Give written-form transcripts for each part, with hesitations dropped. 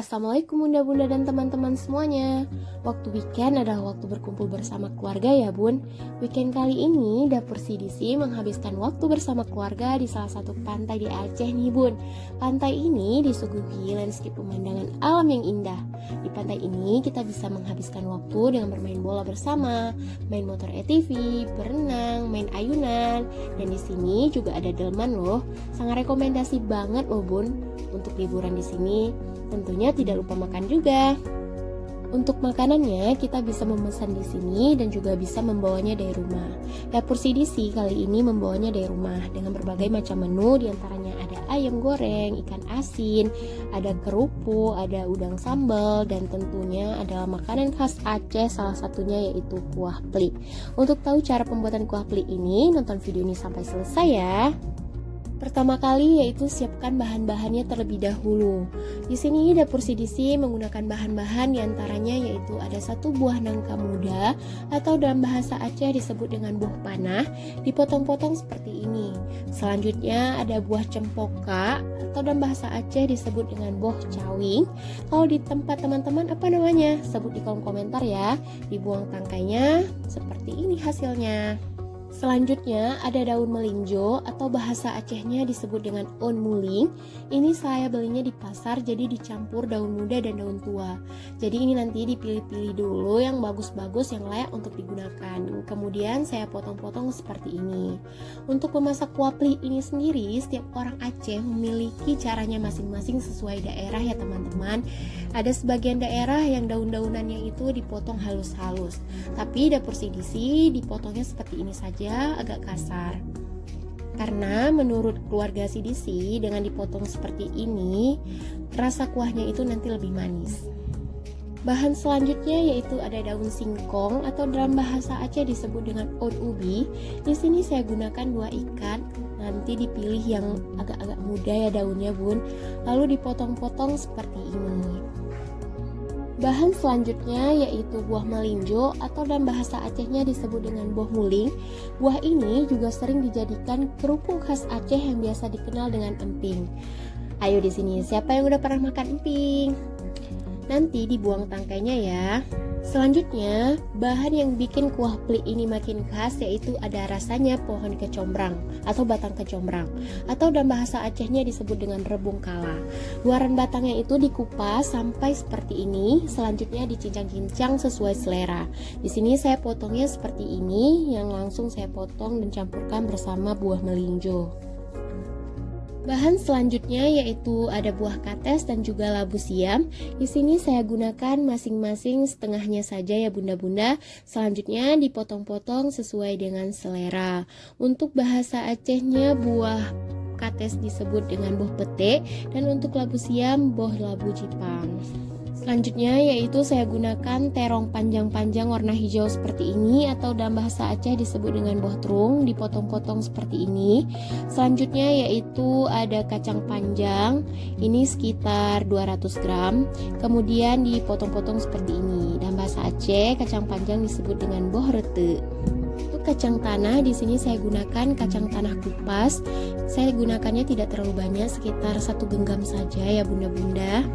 Assalamualaikum bunda-bunda dan teman-teman semuanya. Waktu weekend adalah waktu berkumpul bersama keluarga ya bun. Weekend kali ini Dapur CDC menghabiskan waktu bersama keluarga di salah satu pantai di Aceh nih bun. Pantai ini disuguhi landscape pemandangan alam yang indah. Di pantai ini kita bisa menghabiskan waktu dengan bermain bola bersama, main motor ATV, berenang, main ayunan. Dan di sini juga ada delman loh. Sangat rekomendasi banget loh bun untuk liburan di sini. Tentunya tidak lupa makan juga. Untuk makanannya kita bisa memesan di sini dan juga bisa membawanya dari rumah. Dapur CDC kali ini membawanya dari rumah dengan berbagai macam menu, diantaranya ada ayam goreng, ikan asin, ada kerupuk, ada udang sambal, dan tentunya adalah makanan khas Aceh, salah satunya yaitu kuah plik. Untuk tahu cara pembuatan kuah plik ini, nonton video ini sampai selesai ya. Pertama kali yaitu siapkan bahan-bahannya terlebih dahulu. Di sini Dapur CDC menggunakan bahan-bahan diantaranya yaitu ada 1 buah nangka muda atau dalam bahasa Aceh disebut dengan buah panah, dipotong-potong seperti ini. Selanjutnya ada buah cempoka atau dalam bahasa Aceh disebut dengan buah cawing. Kalau di tempat teman-teman apa namanya? Sebut di kolom komentar ya. Dibuang tangkainya, seperti ini hasilnya. Selanjutnya ada daun melinjo atau bahasa Acehnya disebut dengan on muling. Ini saya belinya di pasar, jadi dicampur daun muda dan daun tua. Jadi ini nanti dipilih-pilih dulu yang bagus-bagus, yang layak untuk digunakan. Kemudian saya potong-potong seperti ini. Untuk memasak kuah plik ini sendiri, setiap orang Aceh memiliki caranya masing-masing sesuai daerah ya teman-teman. Ada sebagian daerah yang daun-daunannya itu dipotong halus-halus. Tapi Dapur CDC dipotongnya seperti ini saja, agak kasar. Karena menurut keluarga CDC dengan dipotong seperti ini, rasa kuahnya itu nanti lebih manis. Bahan selanjutnya yaitu ada daun singkong atau dalam bahasa Aceh disebut dengan on ubi. Di sini saya gunakan 2 ikat. Nanti dipilih yang agak-agak muda ya daunnya bun. Lalu dipotong-potong seperti ini. Bahan selanjutnya yaitu buah melinjo atau dalam bahasa Acehnya disebut dengan buah muling. Buah ini juga sering dijadikan kerupuk khas Aceh yang biasa dikenal dengan emping. Ayo di sini siapa yang udah pernah makan emping? Nanti dibuang tangkainya ya. Selanjutnya, bahan yang bikin kuah plik ini makin khas yaitu ada rasanya pohon kecombrang atau batang kecombrang atau dalam bahasa Acehnya disebut dengan rebung kala. Luaran batangnya itu dikupas sampai seperti ini, selanjutnya dicincang-cincang sesuai selera. Di sini saya potongnya seperti ini, yang langsung saya potong dan campurkan bersama buah melinjo. Bahan selanjutnya yaitu ada buah kates dan juga labu siam. Di sini saya gunakan masing-masing setengahnya saja ya bunda-bunda. Selanjutnya dipotong-potong sesuai dengan selera. Untuk bahasa Acehnya buah kates disebut dengan buah pete dan untuk labu siam buah labu jipang. Selanjutnya yaitu saya gunakan terong panjang-panjang warna hijau seperti ini atau dalam bahasa Aceh disebut dengan buah terung, dipotong-potong seperti ini. Selanjutnya yaitu ada kacang panjang, ini sekitar 200 gram. Kemudian dipotong-potong seperti ini. Dalam bahasa Aceh kacang panjang disebut dengan buah rete. Untuk kacang tanah di sini saya gunakan kacang tanah kupas. Saya gunakannya tidak terlalu banyak, sekitar 1 genggam saja ya bunda-bunda.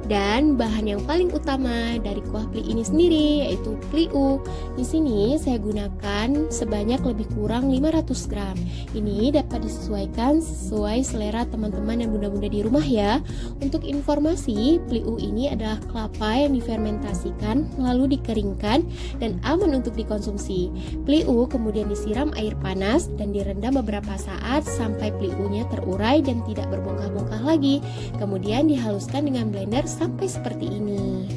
Dan bahan yang paling utama dari kuah plik ini sendiri yaitu pliu. Di sini saya gunakan sebanyak lebih kurang 500 gram. Ini dapat disesuaikan sesuai selera teman-teman dan bunda-bunda di rumah ya. Untuk informasi, pliu ini adalah kelapa yang difermentasikan lalu dikeringkan dan aman untuk dikonsumsi. Pliu kemudian disiram air panas dan direndam beberapa saat sampai pliunya terurai dan tidak berbongkah-bongkah lagi. Kemudian dihaluskan dengan blender sampai seperti ini.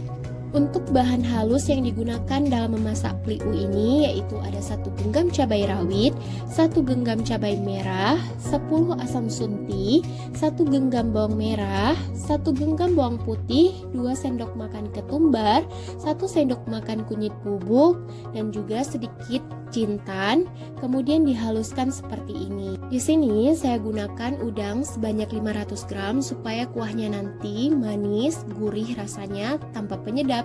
Untuk bahan halus yang digunakan dalam memasak pliu ini yaitu ada 1 genggam cabai rawit, 1 genggam cabai merah, 10 asam sunti, 1 genggam bawang merah, 1 genggam bawang putih, 2 sendok makan ketumbar, 1 sendok makan kunyit bubuk, dan juga sedikit jintan, kemudian dihaluskan seperti ini. Di sini saya gunakan udang sebanyak 500 gram supaya kuahnya nanti manis, gurih rasanya tanpa penyedap.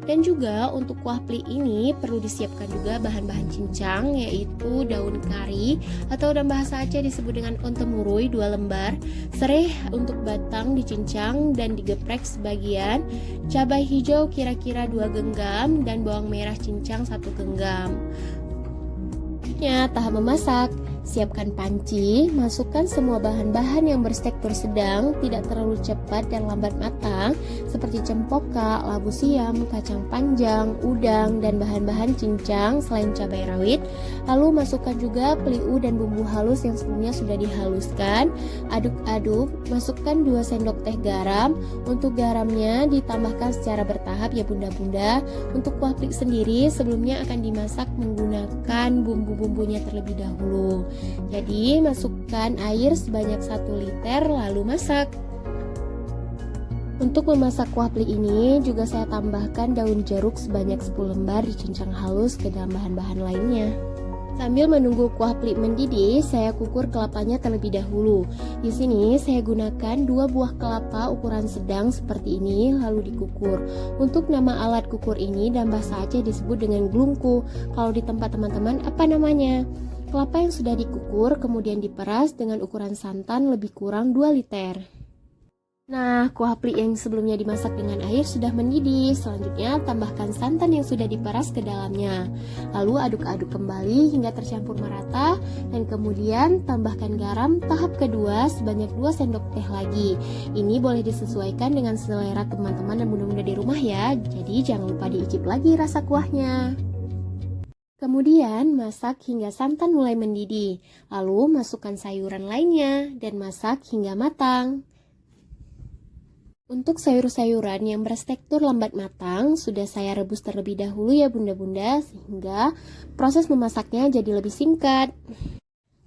Dan juga untuk kuah pli ini perlu disiapkan juga bahan-bahan cincang, yaitu daun kari atau dalam bahasa Aceh disebut dengan ontemurui 2 lembar, sereh untuk batang dicincang dan digeprek sebagian, cabai hijau kira-kira 2 genggam, dan bawang merah cincang 1 genggam. Tahap memasak. Siapkan panci, masukkan semua bahan-bahan yang bertekstur sedang, tidak terlalu cepat dan lambat matang, seperti cempoka, labu siam, kacang panjang, udang, dan bahan-bahan cincang selain cabai rawit. Lalu masukkan juga peliu dan bumbu halus yang sebelumnya sudah dihaluskan. Aduk-aduk, masukkan 2 sendok teh garam. Untuk garamnya ditambahkan secara bertahap ya bunda-bunda. Untuk kuah pli sendiri sebelumnya akan dimasak menggunakan bumbu-bumbunya terlebih dahulu. Jadi masukkan air sebanyak 1 liter lalu masak. Untuk memasak kuah pli ini juga saya tambahkan daun jeruk sebanyak 10 lembar dicincang halus ke dalam bahan-bahan lainnya. Sambil menunggu kuah pli mendidih, saya kukur kelapanya terlebih dahulu. Di sini saya gunakan 2 buah kelapa ukuran sedang seperti ini lalu dikukur. Untuk nama alat kukur ini dalam bahasa Aceh disebut dengan glungku. Kalau di tempat teman-teman apa namanya? Kelapa yang sudah dikukur kemudian diperas dengan ukuran santan lebih kurang 2 liter. Nah, kuah pli yang sebelumnya dimasak dengan air sudah mendidih. Selanjutnya tambahkan santan yang sudah diperas ke dalamnya. Lalu aduk-aduk kembali hingga tercampur merata dan kemudian tambahkan garam tahap kedua sebanyak 2 sendok teh lagi. Ini boleh disesuaikan dengan selera teman-teman dan bunda-bunda di rumah ya. Jadi jangan lupa diicip lagi rasa kuahnya. Kemudian masak hingga santan mulai mendidih, lalu masukkan sayuran lainnya dan masak hingga matang. Untuk sayur-sayuran yang bertekstur lambat matang sudah saya rebus terlebih dahulu ya bunda-bunda, sehingga proses memasaknya jadi lebih singkat.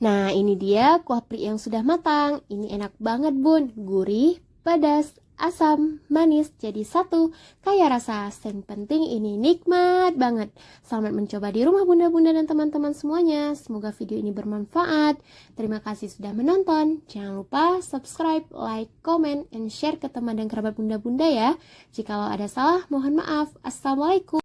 Nah ini dia kuah pli yang sudah matang. Ini enak banget bun, gurih, pedas, asam, manis jadi satu, kaya rasa. Yang penting ini nikmat banget. Selamat mencoba di rumah bunda-bunda dan teman-teman semuanya. Semoga video ini bermanfaat. Terima kasih sudah menonton. Jangan lupa subscribe, like, comment, and share ke teman dan kerabat bunda-bunda ya. Jikalau ada salah mohon maaf. Assalamualaikum.